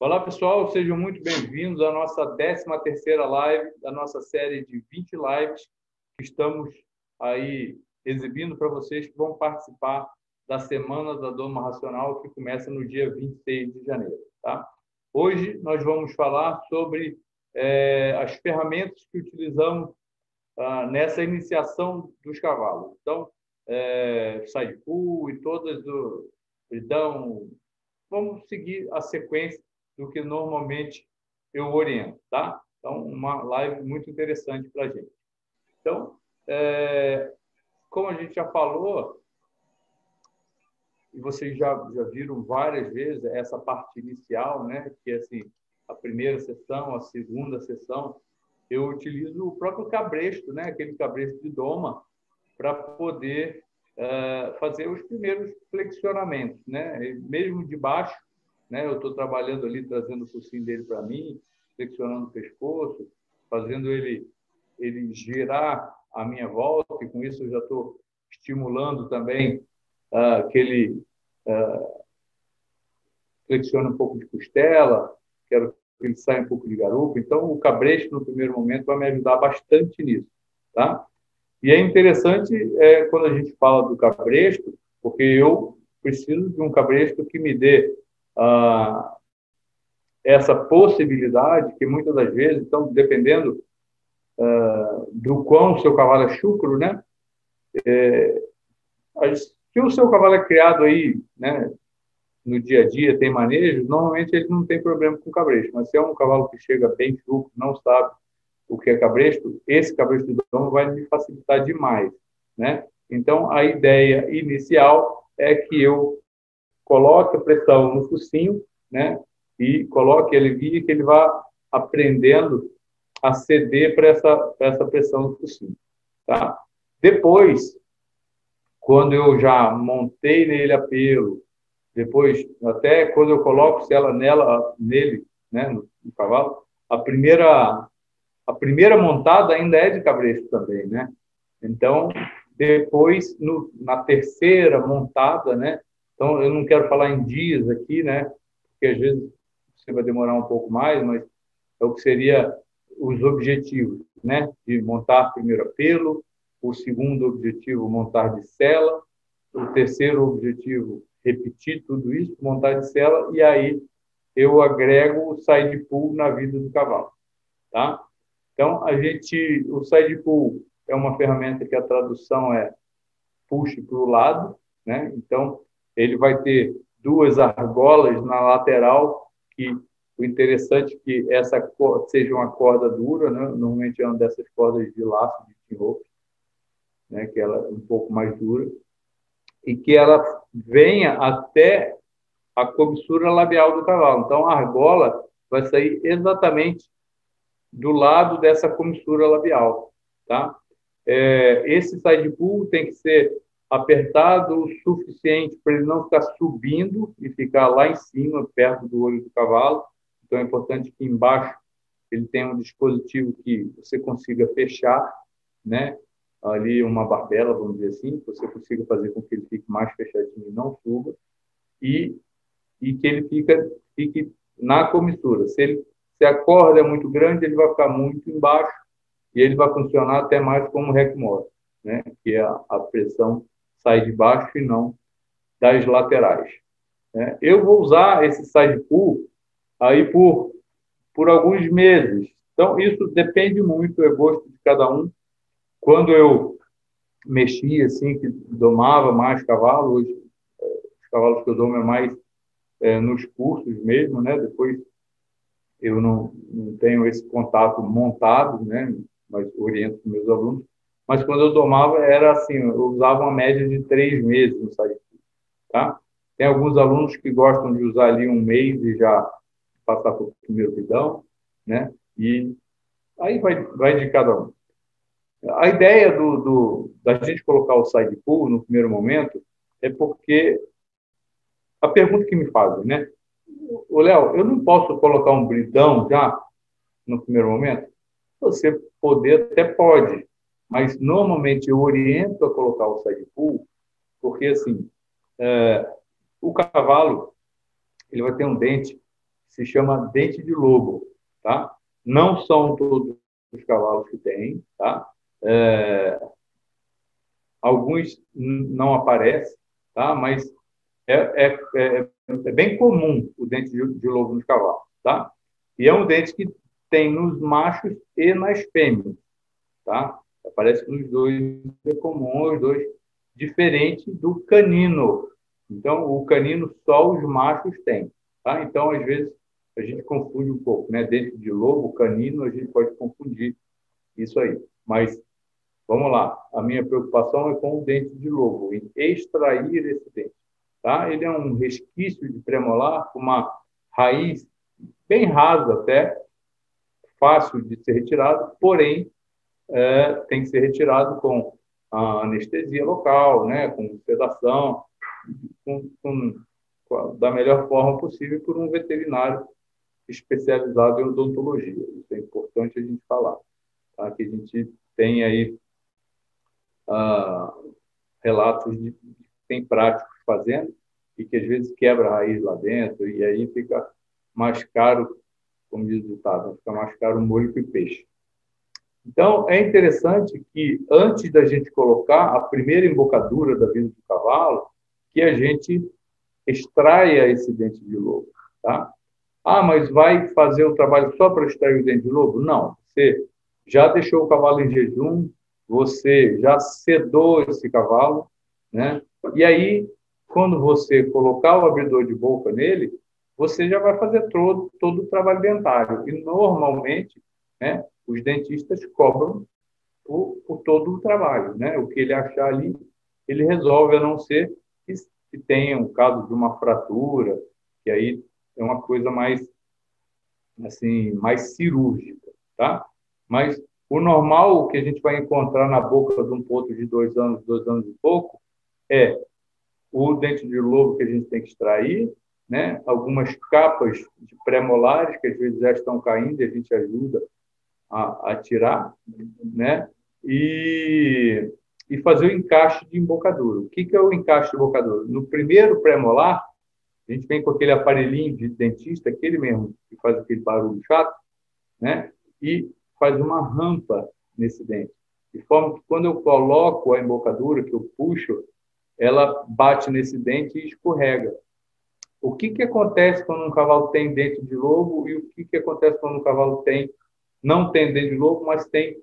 Olá, pessoal, sejam muito bem-vindos à nossa 13ª live da nossa série de 20 lives que estamos aí exibindo para vocês que vão participar da Semana da Doma Racional, que começa no dia 26 de janeiro. Tá? Hoje nós vamos falar sobre as ferramentas que utilizamos nessa iniciação dos cavalos. Então, side pull e todas então, vamos seguir a sequência do que normalmente eu oriento, tá? Então, uma live muito interessante para a gente. Então, como a gente já falou, e vocês já viram várias vezes essa parte inicial, né? Que é assim, a primeira sessão, a segunda sessão, eu utilizo o próprio cabresto, né? Aquele cabresto de doma, para poder fazer os primeiros flexionamentos, né? Mesmo de baixo, né? Eu estou trabalhando ali, trazendo o focinho dele para mim, flexionando o pescoço, fazendo ele girar a minha volta, e com isso eu já estou estimulando também que ele flexione um pouco de costela, quero que ele saia um pouco de garupa. Então, o cabresto, no primeiro momento, vai me ajudar bastante nisso, tá? E é interessante quando a gente fala do cabresto, porque eu preciso de um cabresto que me dê essa possibilidade, que muitas das vezes, então, dependendo do quão o seu cavalo é chucro, né? Se o seu cavalo é criado aí, né, no dia a dia, tem manejo, normalmente ele não tem problema com cabresto. Mas se é um cavalo que chega bem chucro, não sabe o que é cabresto, esse cabresto de domo vai me facilitar demais, né? Então, a ideia inicial é que eu coloque a pressão no focinho, né? E coloque ele guia, que ele vá aprendendo a ceder para essa pressão no focinho, tá? Depois, quando eu já montei nele a pelo, depois, até quando eu coloco nele, né, no cavalo, a primeira montada ainda é de cabresto também, né? Então, depois, na terceira montada, né? Então, eu não quero falar em dias aqui, né? Porque às vezes você vai demorar um pouco mais, mas é o que seria os objetivos, né? De montar primeiro a pelo, o segundo objetivo, montar de sela, o terceiro objetivo, repetir tudo isso, montar de sela, e aí eu agrego o side pull na vida do cavalo, tá? Então, o side pull é uma ferramenta que a tradução é puxe para o lado, né? Então, ele vai ter duas argolas na lateral, que o interessante é que essa seja uma corda dura, né? Normalmente é uma dessas cordas de laço de tinhope, né? Que ela é um pouco mais dura, e que ela venha até a comissura labial do cavalo. Então, a argola vai sair exatamente do lado dessa comissura labial, tá? Esse side pull tem que ser apertado o suficiente para ele não ficar subindo e ficar lá em cima, perto do olho do cavalo. Então, é importante que embaixo ele tenha um dispositivo que você consiga fechar, né? Ali uma barbela, vamos dizer assim, que você consiga fazer com que ele fique mais fechadinho e não suba, e que ele fique na comissura. Se a corda é muito grande, ele vai ficar muito embaixo, e ele vai funcionar até mais como rec motor, né? Que a pressão sai de baixo e não das laterais, né? Eu vou usar esse side pull aí por alguns meses. Então, isso depende muito, é gosto de cada um. Quando eu mexia, assim, que domava mais cavalo, hoje os cavalos que eu domo é mais nos cursos mesmo, né? Depois eu não tenho esse contato montado, né? Mas oriento os meus alunos. Mas quando eu domava, era assim, eu usava uma média de 3 meses no site, tá? Tem alguns alunos que gostam de usar ali um mês e já passar para o primeiro bidão, né? E aí vai de cada um. A ideia da gente colocar o side pull no primeiro momento é porque a pergunta que me fazem, né? O Léo, eu não posso colocar um bridão já no primeiro momento? Você até pode, mas normalmente eu oriento a colocar o side pull, porque assim, o cavalo ele vai ter um dente se chama dente de lobo, tá? Não são todos os cavalos que têm, tá? Alguns não aparecem, tá? Mas é bem comum o dente de lobo nos cavalos, tá? E é um dente que tem nos machos e nas fêmeas, tá? Aparece nos dois, é comum, os dois, diferente do canino. Então, o canino só os machos têm, tá? Então, às vezes, a gente confunde um pouco, né? Dente de lobo, canino, a gente pode confundir isso aí. Mas, vamos lá, a minha preocupação é com o dente de lobo, em extrair esse dente, tá? Ele é um resquício de premolar, uma raiz bem rasa até, fácil de ser retirado, porém, tem que ser retirado com a anestesia local, né, com sedação, da melhor forma possível por um veterinário especializado em odontologia. Isso é importante a gente falar, tá? Que a gente tem aí ah, relatos de que tem práticos fazendo e que às vezes quebra a raiz lá dentro e aí fica mais caro, como diz o ditado, fica mais caro o molho que o peixe. Então, é interessante que, antes da gente colocar a primeira embocadura da vida do cavalo, que a gente extraia esse dente de lobo, tá? Ah, mas vai fazer o trabalho só para extrair o dente de lobo? Não. Você já deixou o cavalo em jejum, você já sedou esse cavalo, né? E aí, quando você colocar o abridor de boca nele, você já vai fazer todo o trabalho dentário. E, normalmente, né, os dentistas cobram por todo o trabalho, né? O que ele achar ali, ele resolve, a não ser que tenha um caso de uma fratura, que aí é uma coisa mais, assim, mais cirúrgica, tá? Mas o normal, o que a gente vai encontrar na boca de um potro de 2 anos e pouco, é o dente de lobo que a gente tem que extrair, né? Algumas capas de pré-molares que às vezes já estão caindo e a gente ajuda a tirar, né? E fazer o encaixe de embocadura. O que é o encaixe de embocadura? No primeiro pré-molar, a gente vem com aquele aparelhinho de dentista, aquele mesmo, que faz aquele barulho chato, né? E faz uma rampa nesse dente. De forma que, quando eu coloco a embocadura, que eu puxo, ela bate nesse dente e escorrega. O que acontece quando um cavalo tem dente de lobo e o que acontece quando um cavalo não tem dente de lobo, mas tem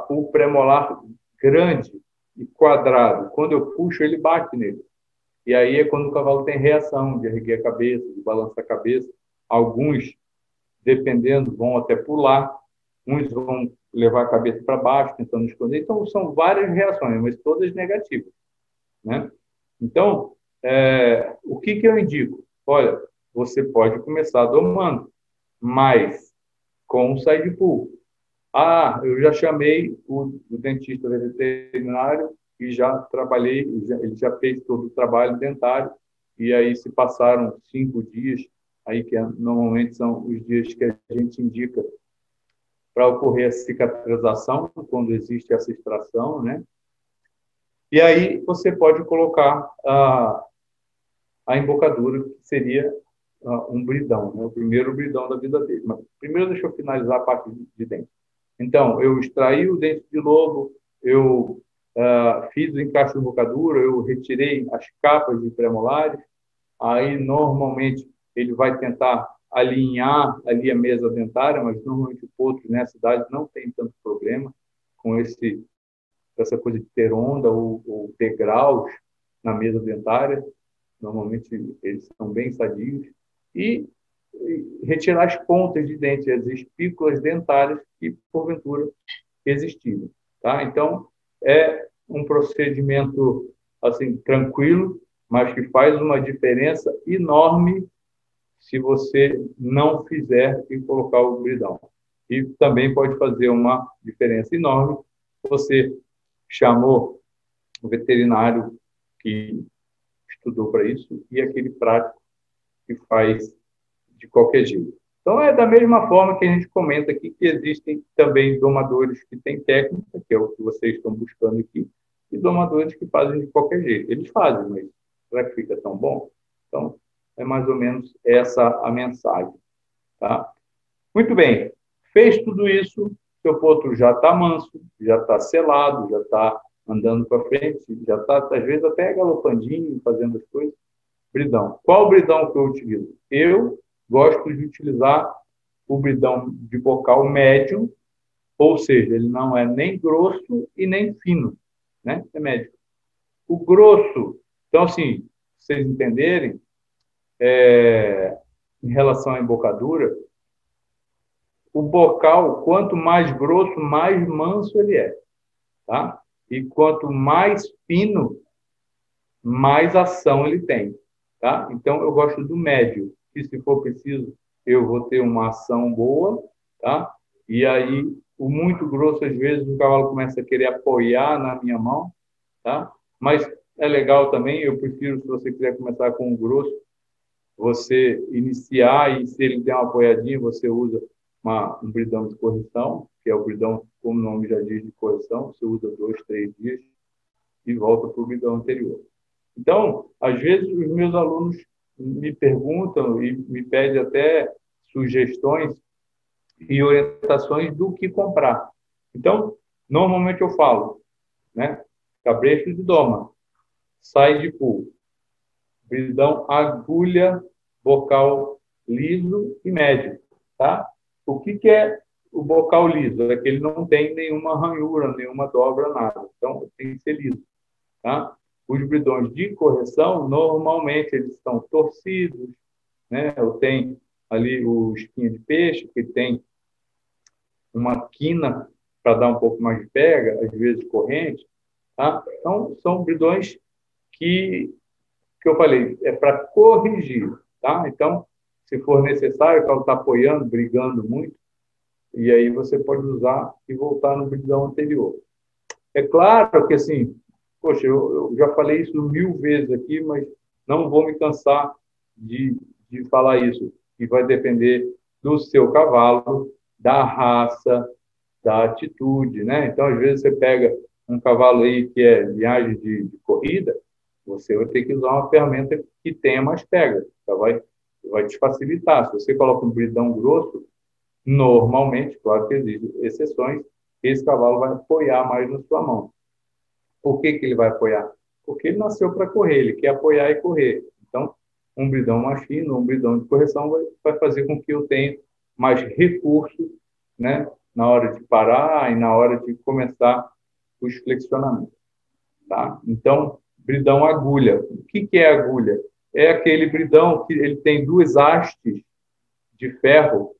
o premolar grande e quadrado? Quando eu puxo, ele bate nele. E aí é quando o cavalo tem reação de erguer a cabeça, de balançar a cabeça. Alguns, dependendo, vão até pular, uns vão levar a cabeça para baixo, tentando esconder. Então, são várias reações, mas todas negativas, né? Então, o que eu indico? Olha, você pode começar domando, mas com o side pull. Ah, eu já chamei o dentista veterinário e já trabalhei, ele já fez todo o trabalho dentário, e aí se passaram 5 dias, aí que normalmente são os dias que a gente indica para ocorrer a cicatrização, quando existe essa extração, né? E aí você pode colocar a embocadura, que seria um bridão, né? O primeiro bridão da vida dele. Mas primeiro deixa eu finalizar a parte de dente. Então, eu extraí o dente de lobo, eu fiz o encaixe de embocadura, eu retirei as capas de premolares, aí normalmente ele vai tentar alinhar ali a mesa dentária, mas normalmente o potro nessa idade não tem tanto problema com essa coisa de ter onda ou degraus na mesa dentária. Normalmente eles são bem sadios. E retirar as pontas de dente, as espículas dentárias que, porventura, existirem. Tá? Então, é um procedimento assim tranquilo, mas que faz uma diferença enorme se você não fizer e colocar o bridão. E também pode fazer uma diferença enorme se você chamou o veterinário que estudou para isso e aquele prático que faz de qualquer jeito. Então, é da mesma forma que a gente comenta aqui que existem também domadores que têm técnica, que é o que vocês estão buscando aqui, e domadores que fazem de qualquer jeito. Eles fazem, mas será que fica tão bom? Então, é mais ou menos essa a mensagem. tá? Muito bem. Fez tudo isso, seu potro já está manso, já está selado, já está andando para frente, já está, às vezes, até galopandinho, fazendo as coisas. Bridão. Qual bridão que eu utilizo? Eu gosto de utilizar o bridão de bocal médio, ou seja, ele não é nem grosso e nem fino, né? É médio. O grosso, então, assim, vocês entenderem, em relação à embocadura, o bocal, quanto mais grosso, mais manso ele é, tá? E quanto mais fino, mais ação ele tem, tá? Então, eu gosto do médio, que se for preciso, eu vou ter uma ação boa, tá? E aí, o muito grosso, às vezes, o cavalo começa a querer apoiar na minha mão, tá? Mas é legal também, eu prefiro, se você quiser começar com o grosso, você iniciar e se ele der uma apoiadinha, você usa um bridão de correção, que é o bridão, como o nome já diz, de correção, você usa 2, 3 dias e volta para o bridão anterior. Então, às vezes, os meus alunos me perguntam e me pedem até sugestões e orientações do que comprar. Então, normalmente eu falo, né? Cabresto de doma, sai de pool, bridão, agulha, bocal liso e médio, tá? O que é o bocal liso? É que ele não tem nenhuma ranhura, nenhuma dobra, nada. Então, tem que ser liso, tá? Os bridões de correção, normalmente, eles estão torcidos, né? Eu tenho ali o espinho de peixe, que tem uma quina para dar um pouco mais de pega, às vezes corrente, tá? Então, são bridões que eu falei, é para corrigir, tá? Então, se for necessário, o carro está apoiando, brigando muito, e aí você pode usar e voltar no bridão anterior. É claro que, assim, poxa, eu já falei isso 1000 vezes aqui, mas não vou me cansar de falar isso, e vai depender do seu cavalo, da raça, da atitude, né? Então, às vezes, você pega um cavalo aí que é viagem de corrida, você vai ter que usar uma ferramenta que tenha mais pega, tá? Vai te facilitar. Se você coloca um bridão grosso, normalmente, claro que existem exceções, esse cavalo vai apoiar mais na sua mão. Por que ele vai apoiar? Porque ele nasceu para correr, ele quer apoiar e correr. Então, um bridão mais fino, um bridão de correção vai fazer com que eu tenha mais recursos, né, na hora de parar e na hora de começar os flexionamentos, tá? Então, bridão agulha. O que é agulha? É aquele bridão que ele tem duas hastes de ferro,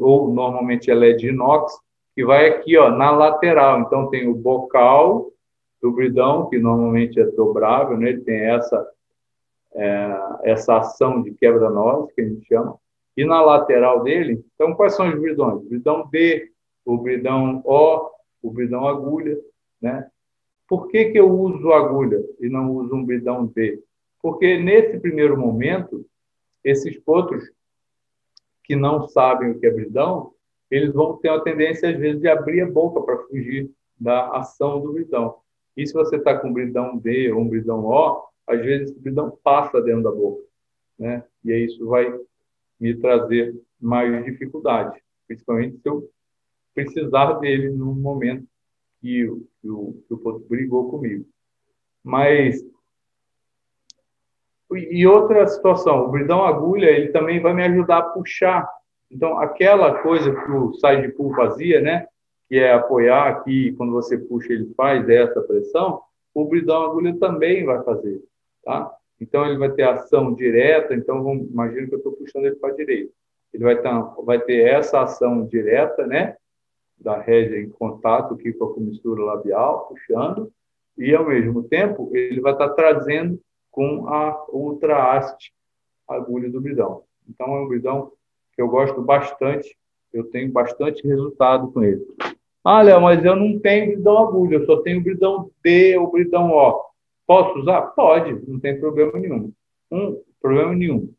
ou normalmente ela é de inox, que vai aqui, ó, na lateral. Então, tem o bocal do bridão, que normalmente é dobrável, né? Ele tem essa ação de quebra-nós, que a gente chama, e na lateral dele, então, quais são os bridões? O bridão B, o bridão O, o bridão agulha, né? Por que eu uso agulha e não uso um bridão B? Porque nesse primeiro momento, esses potros que não sabem o que é bridão, eles vão ter a tendência, às vezes, de abrir a boca para fugir da ação do bridão. E se você está com um bridão B ou um bridão O, às vezes o bridão passa dentro da boca, né? E aí isso vai me trazer mais dificuldade, principalmente se eu precisar dele no momento que o potro brigou comigo. Mas, e outra situação, o bridão agulha, ele também vai me ajudar a puxar. Então, aquela coisa que o side pull fazia, né, que é apoiar aqui, quando você puxa, ele faz essa pressão, o bridão agulha também vai fazer, tá? Então, ele vai ter ação direta, então, imagina que eu estou puxando ele para a direita. Ele vai ter essa ação direta, né, da rédea em contato aqui com a comissura labial, puxando, e, ao mesmo tempo, ele vai estar trazendo com a outra haste agulha do bridão. Então, é um bridão que eu gosto bastante, eu tenho bastante resultado com ele. Ah, Léo, mas eu não tenho bridão agulha, eu só tenho bridão D ou bridão O. Posso usar? Pode, não tem problema nenhum. Problema nenhum.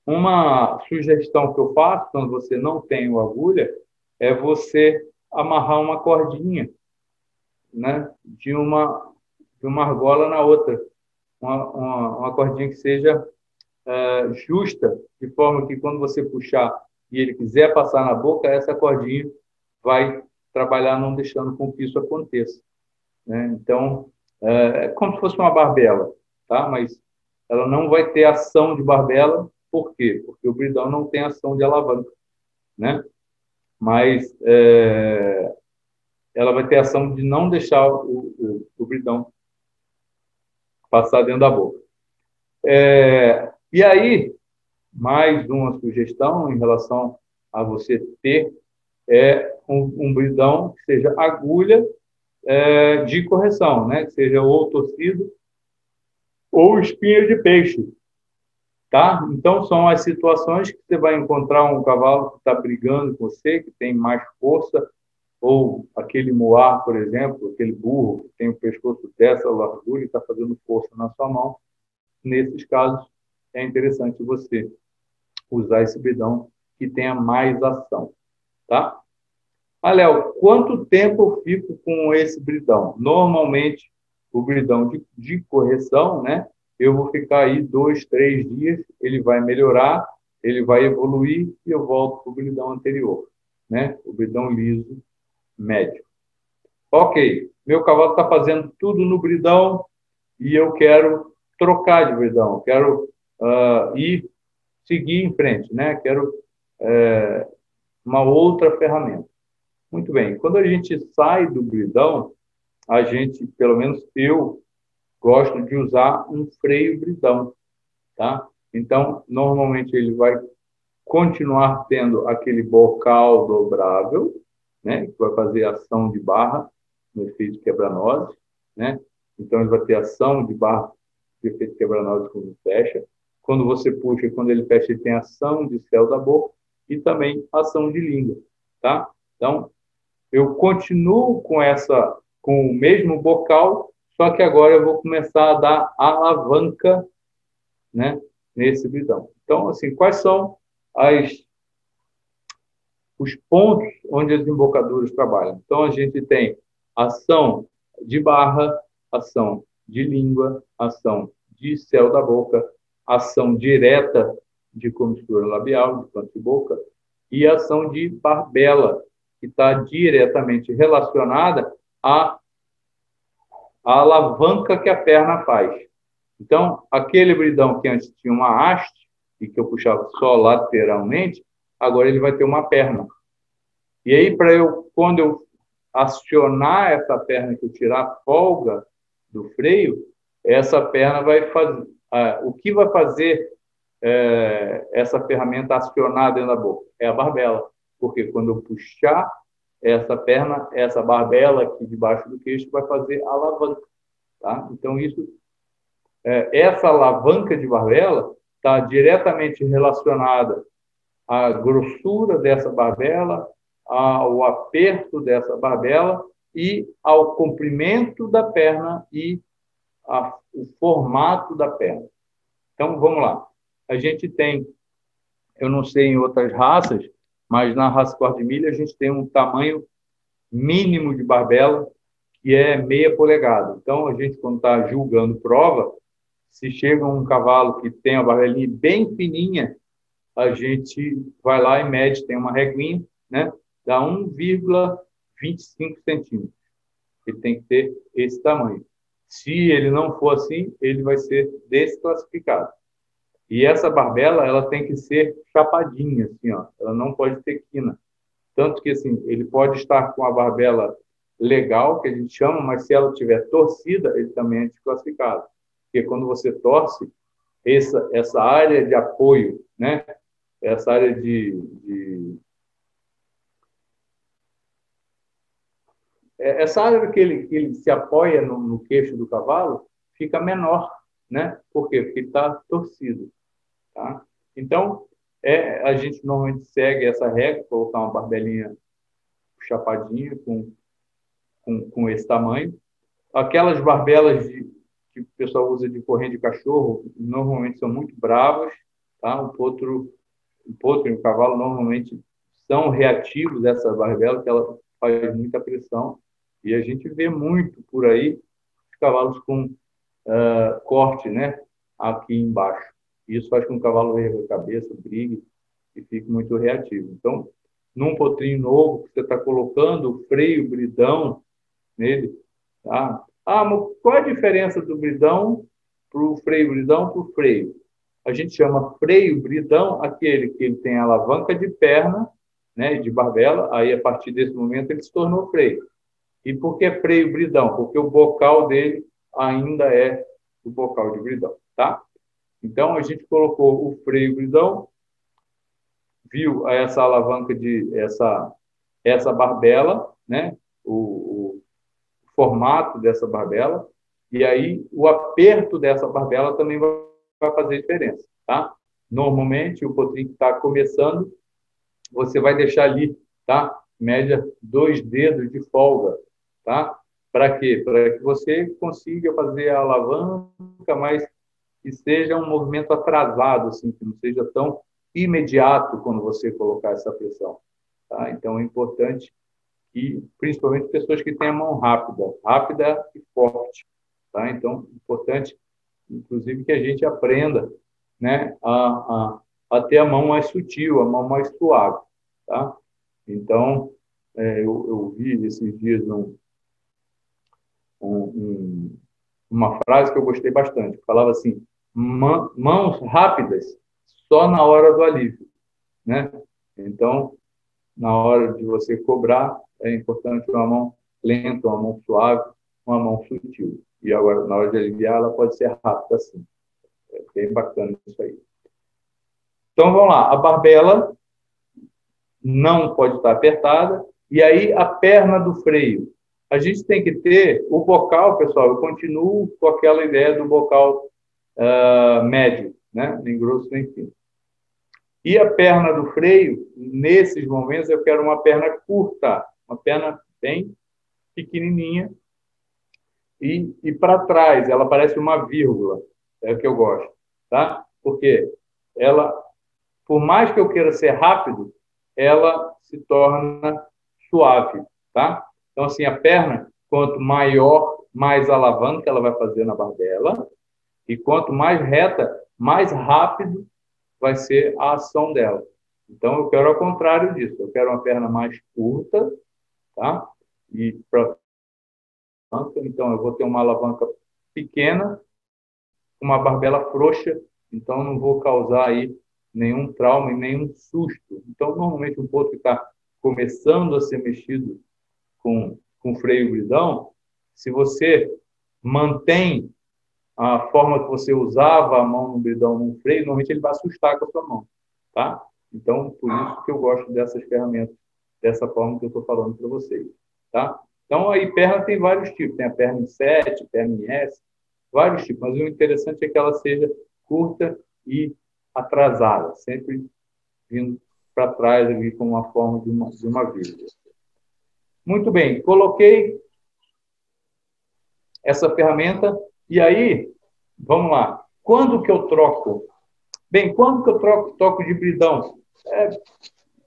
Uma sugestão que eu faço quando você não tem o agulha é você amarrar uma cordinha, né, de uma argola na outra. Uma cordinha que seja justa, de forma que quando você puxar e ele quiser passar na boca, essa cordinha vai trabalhar não deixando com que isso aconteça, né? Então, é como se fosse uma barbela, tá? Mas ela não vai ter ação de barbela, por quê? Porque o bridão não tem ação de alavanca, né? Mas ela vai ter ação de não deixar o bridão passar dentro da boca. E aí, mais uma sugestão em relação a você ter um bridão que seja agulha de correção, né? Que seja ou torcido ou espinha de peixe, tá? Então, são as situações que você vai encontrar um cavalo que está brigando com você, que tem mais força, ou aquele moar, por exemplo, aquele burro que tem o pescoço dessa largura e está fazendo força na sua mão. Nesses casos, é interessante você usar esse bridão que tenha mais ação, tá? Ah, Léo, quanto tempo eu fico com esse bridão? Normalmente, o bridão de correção, né? Eu vou ficar aí 2, 3 dias, ele vai melhorar, ele vai evoluir e eu volto para o bridão anterior, né? O bridão liso médio. Ok, meu cavalo está fazendo tudo no bridão e eu quero trocar de bridão, quero ir seguir em frente, né? Quero uma outra ferramenta. Muito bem. Quando a gente sai do bridão, a gente, pelo menos eu, gosto de usar um freio bridão, tá? Então, normalmente ele vai continuar tendo aquele bocal dobrável, né? Que vai fazer ação de barra no efeito quebra-nozes, né? Então, ele vai ter ação de barra de efeito quebra-nozes quando fecha. Quando você puxa, quando ele fecha, ele tem ação de céu da boca e também ação de língua, tá? Então, eu continuo com o mesmo bocal, só que agora eu vou começar a dar alavanca, né, nesse bridão. Então, assim, quais são as, os pontos onde as embocaduras trabalham? Então, a gente tem ação de barra, ação de língua, ação de céu da boca, ação direta de comistura labial, de canto de boca, e ação de barbela, que está diretamente relacionada à, à alavanca que a perna faz. Então, aquele bridão que antes tinha uma haste, e que eu puxava só lateralmente, agora ele vai ter uma perna. E aí, quando eu acionar essa perna, que eu tirar a folga do freio, essa perna vai fazer. O que vai fazer essa ferramenta acionar dentro da boca? É a barbela. Porque quando eu puxar essa perna, essa barbela aqui debaixo do queixo vai fazer a alavanca. Tá? Então, essa alavanca de barbela está diretamente relacionada à grossura dessa barbela, ao aperto dessa barbela e ao comprimento da perna e o formato da perna. Então, vamos lá. A gente tem, eu não sei em outras raças, mas na raça cor-de-milho a gente tem um tamanho mínimo de barbela, que é meia polegada. Então, a gente, quando está julgando prova, se chega um cavalo que tem a barbelinha bem fininha, a gente vai lá e mede, tem uma reguinha, né? Dá 1,25 centímetros. Ele tem que ter esse tamanho. Se ele não for assim, ele vai ser desclassificado. E essa barbela, ela tem que ser chapadinha, assim, ó. Ela não pode ter quina. Tanto que, assim, ele pode estar com a barbela legal, que a gente chama, mas se ela tiver torcida, ele também é desclassificado. Porque quando você torce, essa área de apoio, né? Essa área essa área que ele se apoia no queixo do cavalo fica menor, né? Por quê? Porque ele está torcido, tá? Então, a gente normalmente segue essa regra, colocar uma barbelinha chapadinha com esse tamanho. Aquelas barbelas que o pessoal usa de corrente de cachorro, normalmente são muito bravas, tá? O potro e o cavalo normalmente são reativos dessa barbela, que ela faz muita pressão. E a gente vê muito por aí os cavalos com corte, né? Aqui embaixo. E isso faz com que o cavalo erga a cabeça, brigue e fique muito reativo. Então, num potrinho novo, que você está colocando o freio bridão nele, tá? Ah, mas qual é a diferença do bridão para o freio bridão para o freio? A gente chama freio bridão aquele que ele tem alavanca de perna, né, de barbela, aí a partir desse momento ele se tornou freio. E por que freio bridão? Porque o bocal dele ainda é o bocal de bridão, tá? Então a gente colocou o freio bridão, viu essa alavanca de essa barbela, né? O formato dessa barbela, e aí o aperto dessa barbela também vai fazer diferença, tá? Normalmente, o potrinho que está começando, você vai deixar ali, tá? Média 2 dedos de folga, tá? Para quê? Para que você consiga fazer a alavanca, mas que seja um movimento atrasado, assim, que não seja tão imediato quando você colocar essa pressão, tá? Então, é importante e principalmente pessoas que têm a mão rápida e forte, tá? Então, é importante, inclusive, que a gente aprenda, né, a ter a mão mais sutil, a mão mais suave, tá? Então, eu vi esses dias uma frase que eu gostei bastante, que falava assim, mãos rápidas só na hora do alívio, né? Então, na hora de você cobrar, é importante uma mão lenta, uma mão suave, uma mão sutil. E agora, na hora de aliviar, ela pode ser rápida assim. É bem bacana isso aí. Então, vamos lá. A barbela não pode estar apertada. E aí, a perna do freio. A gente tem que ter o bocal, pessoal, eu continuo com aquela ideia do bocal médio, né? Nem grosso, nem fino. E a perna do freio, nesses momentos, eu quero uma perna curta, uma perna bem pequenininha e para trás, ela parece uma vírgula, é o que eu gosto, tá? Porque ela, por mais que eu queira ser rápido, ela se torna suave, tá? Então, assim, a perna, quanto maior, mais alavanca ela vai fazer na barbela, e quanto mais reta, mais rápido vai ser a ação dela. Então, eu quero ao contrário disso. Eu quero uma perna mais curta, tá? E para então eu vou ter uma alavanca pequena, uma barbela frouxa, então não vou causar aí nenhum trauma e nenhum susto. Então, normalmente um potro que está começando a ser mexido com freio bridão, se você mantém a forma que você usava a mão no bridão no freio, normalmente ele vai assustar com a sua mão, tá? Então, por isso que eu gosto dessas ferramentas, dessa forma que eu estou falando para vocês, tá? Então, aí, perna tem vários tipos, tem a perna em 7, perna em S, vários tipos, mas o interessante é que ela seja curta e atrasada, sempre vindo para trás ali com uma forma de uma vírgula. Muito bem, coloquei essa ferramenta e aí, vamos lá. Quando que eu troco? Bem, quando que eu toco de bridão?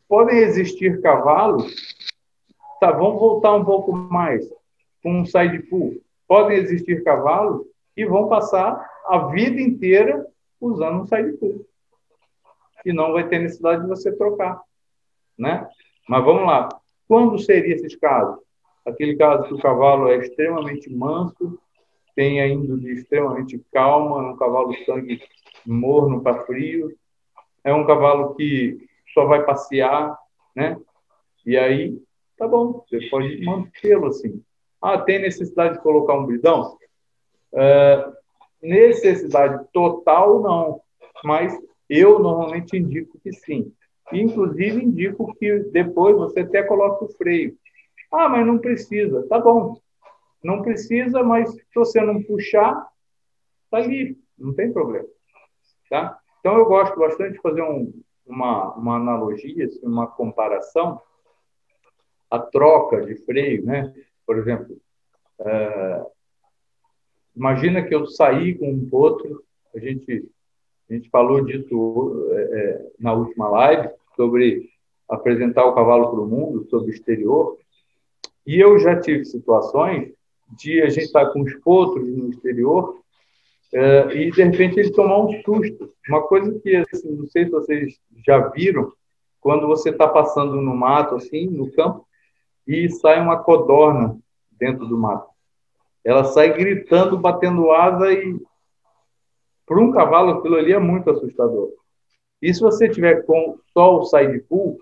Podem existir cavalos, tá, vamos voltar um pouco mais, com um side pull. Podem existir cavalos que vão passar a vida inteira usando um side pull. E não vai ter necessidade de você trocar, né? Mas vamos lá. Quando seria esses casos? Aquele caso que o cavalo é extremamente manso, tem a índole extremamente calma, é um cavalo sangue morno para frio, é um cavalo que só vai passear, né? E aí, tá bom, você pode mantê-lo assim. Ah, tem necessidade de colocar um bridão? Necessidade total, não. Mas eu normalmente indico que sim. Inclusive, indico que depois você até coloque o freio. Ah, mas não precisa. Tá bom. Não precisa, mas se você não puxar, tá ali. Não tem problema. Tá? Então, eu gosto bastante de fazer uma analogia, assim, uma comparação, a troca de freio, né? Por exemplo, imagina que eu saí com um potro, a gente falou disso na última live, sobre apresentar o cavalo para o mundo, sobre o exterior, e eu já tive situações de a gente estar com os potros no exterior e de repente ele tomar um susto. Uma coisa que, assim, não sei se vocês já viram, quando você está passando no mato, assim, no campo, e sai uma codorna dentro do mato. Ela sai gritando, batendo asa, e para um cavalo aquilo ali é muito assustador. E se você tiver com só o side pull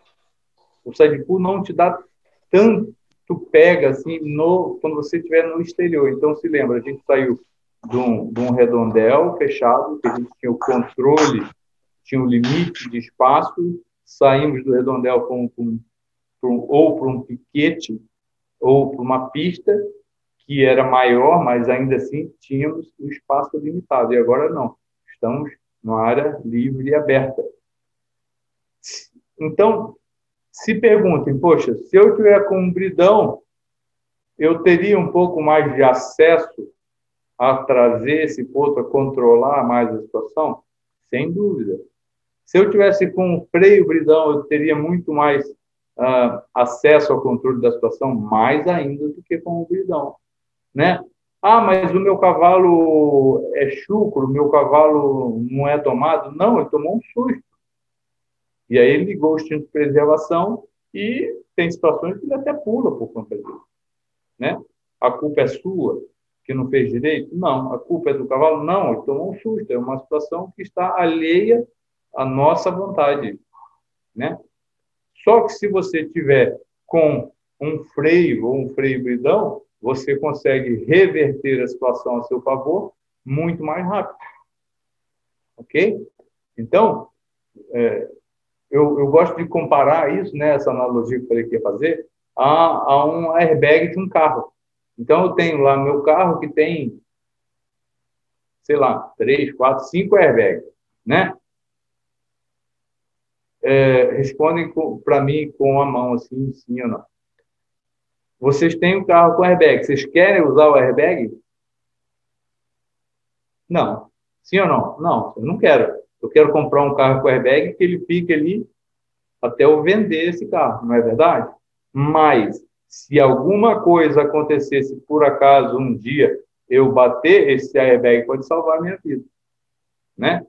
não te dá tanto pega assim quando você estiver no exterior. Então, se lembra, a gente saiu de um redondel fechado, que a gente tinha o controle, tinha o limite de espaço, saímos do redondel ou para um piquete, ou para uma pista, que era maior, mas ainda assim tínhamos o espaço limitado. E agora não. Estamos numa área livre e aberta. Então, se perguntem, poxa, se eu tiver com um bridão, eu teria um pouco mais de acesso a trazer esse ponto, a controlar mais a situação? Sem dúvida. Se eu tivesse com um freio bridão, eu teria muito mais acesso ao controle da situação, mais ainda do que com o bridão, né? Ah, mas o meu cavalo é chucro, o meu cavalo não é domado. Não, ele tomou um susto. E aí ele ligou o instinto de preservação e tem situações que ele até pula por conta disso, né? A culpa é sua, que não fez direito? Não. A culpa é do cavalo? Não, ele tomou um susto. É uma situação que está alheia à nossa vontade, né? Só que se você tiver com um freio ou um freio bridão, você consegue reverter a situação a seu favor muito mais rápido, ok? Então, eu gosto de comparar isso, né, essa analogia que eu falei que ia fazer, a um airbag de um carro. Então, eu tenho lá meu carro que tem, sei lá, 3, 4, 5 airbags, né? Respondem para mim com a mão, assim, sim ou não. Vocês têm um carro com airbag, vocês querem usar o airbag? Não. Sim ou não? Não, eu não quero. Eu quero comprar um carro com airbag que ele fique ali até eu vender esse carro, não é verdade? Mas, se alguma coisa acontecesse, por acaso, um dia, eu bater, esse airbag pode salvar a minha vida, né?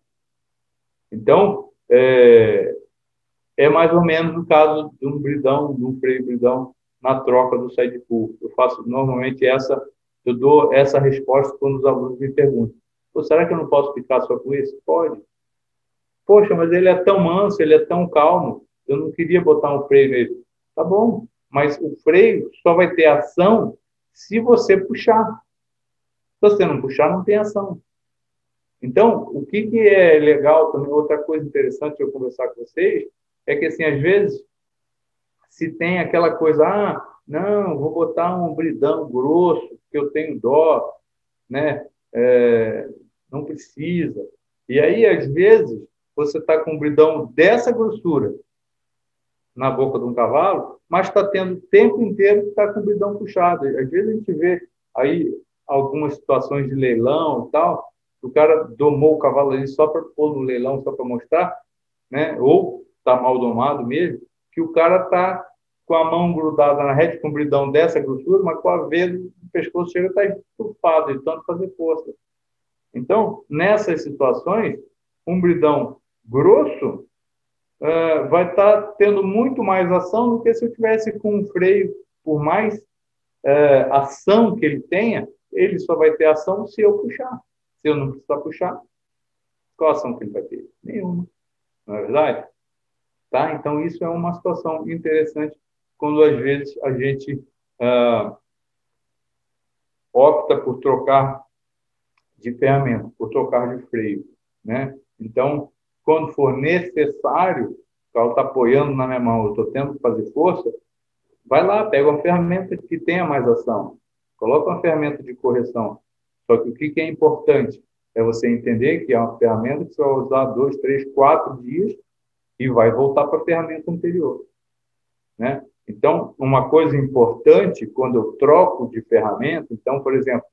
Então, é mais ou menos o caso de um bridão, de um freio bridão na troca do side pull. Eu faço normalmente eu dou essa resposta quando os alunos me perguntam: Pô, será que eu não posso ficar só com isso? Pode. Poxa, mas ele é tão manso, ele é tão calmo, eu não queria botar um freio nele. Tá bom, mas o freio só vai ter ação se você puxar. Se você não puxar, não tem ação. Então, o que é legal também, outra coisa interessante eu conversar com vocês, é que, assim, às vezes, se tem aquela coisa, não, vou botar um bridão grosso, porque eu tenho dó, né? Não precisa. E aí, às vezes, você está com um bridão dessa grossura na boca de um cavalo, mas está tendo o tempo inteiro que está com o bridão puxado. Às vezes a gente vê aí algumas situações de leilão e tal, o cara domou o cavalo ali só para pôr no leilão, só para mostrar, né? Ou está mal domado mesmo, que o cara está com a mão grudada na rede, com um bridão dessa grossura, mas com a veia do pescoço chega a estar estufado de tanto fazer força. Então, nessas situações, um bridão grosso vai estar tendo muito mais ação do que se eu tivesse com um freio, por mais ação que ele tenha, ele só vai ter ação se eu puxar. Se eu não precisar puxar, qual ação que ele vai ter? Nenhuma, não é verdade? Tá? Então, isso é uma situação interessante quando, às vezes, a gente opta por trocar de ferramenta, por trocar de freio, né? Então, quando for necessário, o carro está apoiando na minha mão, eu estou tendo que fazer força, vai lá, pega uma ferramenta que tenha mais ação, coloca uma ferramenta de correção. Só que o que é importante é você entender que é uma ferramenta que você vai usar 2, 3, 4 dias e vai voltar para a ferramenta anterior, né? Então, uma coisa importante quando eu troco de ferramenta, então, por exemplo,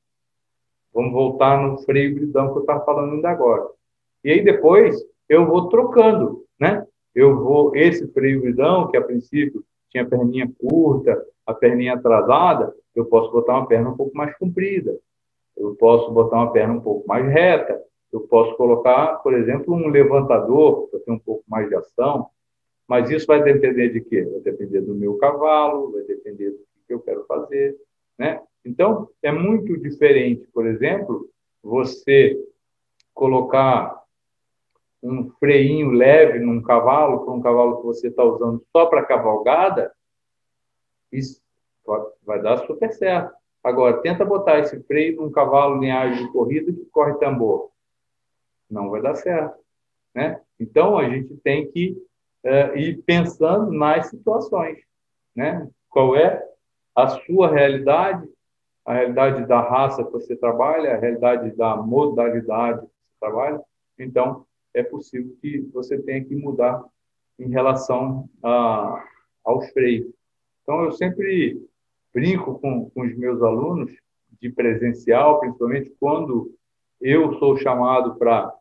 vamos voltar no freio bridão que eu estava falando ainda agora. E aí depois eu vou trocando, né? Esse freio bridão, que a princípio tinha a perninha curta, a perninha atrasada, eu posso botar uma perna um pouco mais comprida. eu posso botar uma perna um pouco mais reta, eu posso colocar, por exemplo, um levantador para ter um pouco mais de ação, mas isso vai depender de quê? Vai depender do meu cavalo, vai depender do que eu quero fazer, né? Então, é muito diferente, por exemplo, você colocar um freinho leve num cavalo, para um cavalo que você está usando só para cavalgada, isso vai dar super certo. Agora, tenta botar esse freio num cavalo linhagem de corrida que corre tambor. Não vai dar certo, né? Então, a gente tem que ir pensando nas situações, né? Qual é a sua realidade, a realidade da raça que você trabalha, a realidade da modalidade que você trabalha. Então, é possível que você tenha que mudar em relação aos freios. Então, eu sempre brinco com os meus alunos de presencial, principalmente quando eu sou chamado para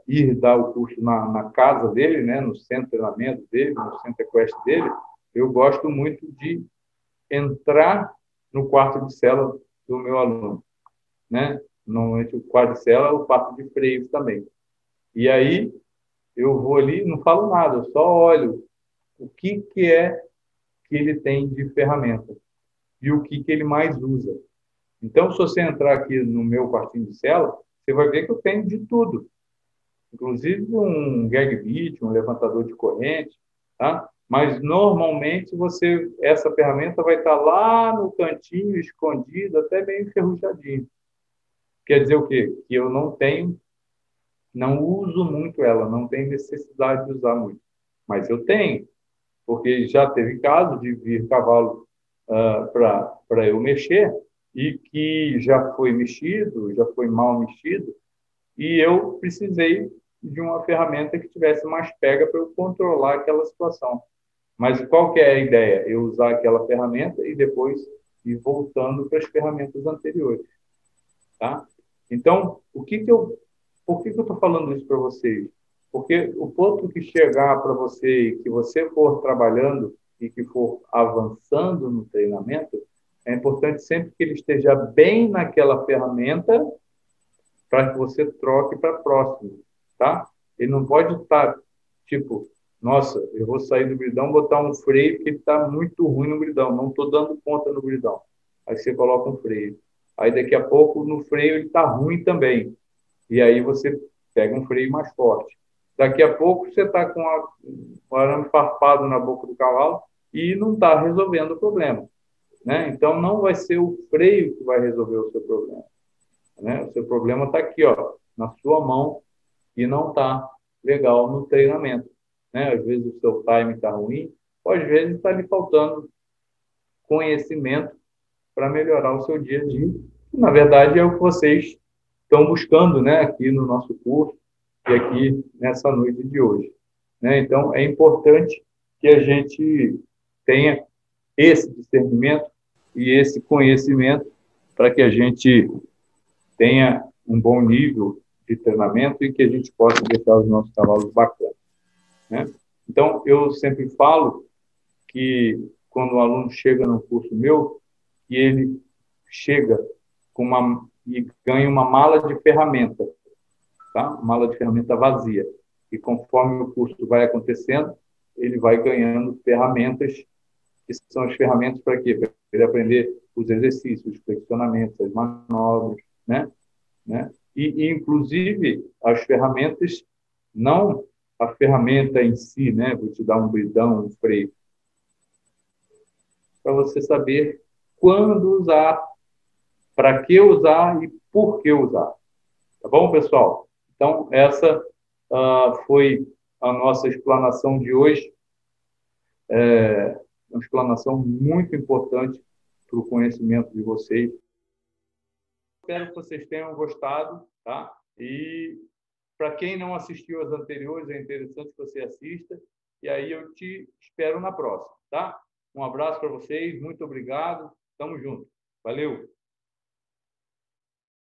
ir dar o curso na casa dele, né, no centro de treinamento dele, no centro equestre dele, eu gosto muito de entrar no quarto de cela do meu aluno, né? Normalmente o quarto de cela é o quarto de freios também. E aí eu vou ali, não falo nada, eu só olho o que é que ele tem de ferramenta e o que ele mais usa. Então, se você entrar aqui no meu quartinho de cela, você vai ver que eu tenho de tudo, inclusive um gag beat, um levantador de corrente, tá? Mas normalmente essa ferramenta vai estar lá no cantinho, escondido, até bem enferrujadinho. Quer dizer o quê? Que eu não uso muito ela, não tenho necessidade de usar muito. Mas eu tenho, porque já teve caso de vir cavalo para eu mexer e que já foi mexido, já foi mal mexido, e eu precisei de uma ferramenta que tivesse mais pega para eu controlar aquela situação. Mas qual que é a ideia? Eu usar aquela ferramenta e depois ir voltando para as ferramentas anteriores, tá? Então, por que eu estou falando isso para vocês? Porque o ponto que chegar para você e que você for trabalhando e que for avançando no treinamento, é importante sempre que ele esteja bem naquela ferramenta para que você troque para a próxima, tá? Ele não pode estar, tipo, nossa, eu vou sair do bridão, botar um freio porque ele está muito ruim no bridão, não estou dando conta no bridão. Aí você coloca um freio. Aí daqui a pouco no freio ele está ruim também. E aí você pega um freio mais forte. Daqui a pouco você está com o arame farpado na boca do cavalo e não está resolvendo o problema, né? Então não vai ser o freio que vai resolver o seu problema, né? O seu problema está aqui, ó, na sua mão e não está legal no treinamento, né? Às vezes o seu time está ruim, ou às vezes está lhe faltando conhecimento para melhorar o seu dia a dia. Na verdade, é o que vocês estão buscando, né, aqui no nosso curso e aqui nessa noite de hoje, né? Então, é importante que a gente tenha esse discernimento e esse conhecimento para que a gente tenha um bom nível de treinamento e que a gente possa deixar os nossos cavalos bacanas, né? Então, eu sempre falo que quando o aluno chega no curso meu, que ele chega e ganha uma mala de ferramenta, tá? Mala de ferramenta vazia. E conforme o curso vai acontecendo, ele vai ganhando ferramentas, que são as ferramentas para quê? Para ele aprender os exercícios, os flexionamentos, as manobras, né? Inclusive, as ferramentas, não a ferramenta em si, né? Vou te dar um bridão, um freio, para você saber quando usar, para que usar e por que usar. Tá bom, pessoal? Então, essa foi a nossa explanação de hoje. Uma explanação muito importante para o conhecimento de vocês. Espero que vocês tenham gostado, tá? E para quem não assistiu às anteriores, é interessante que você assista. E aí eu te espero na próxima, tá? Um abraço para vocês, muito obrigado. Tamo junto. Valeu!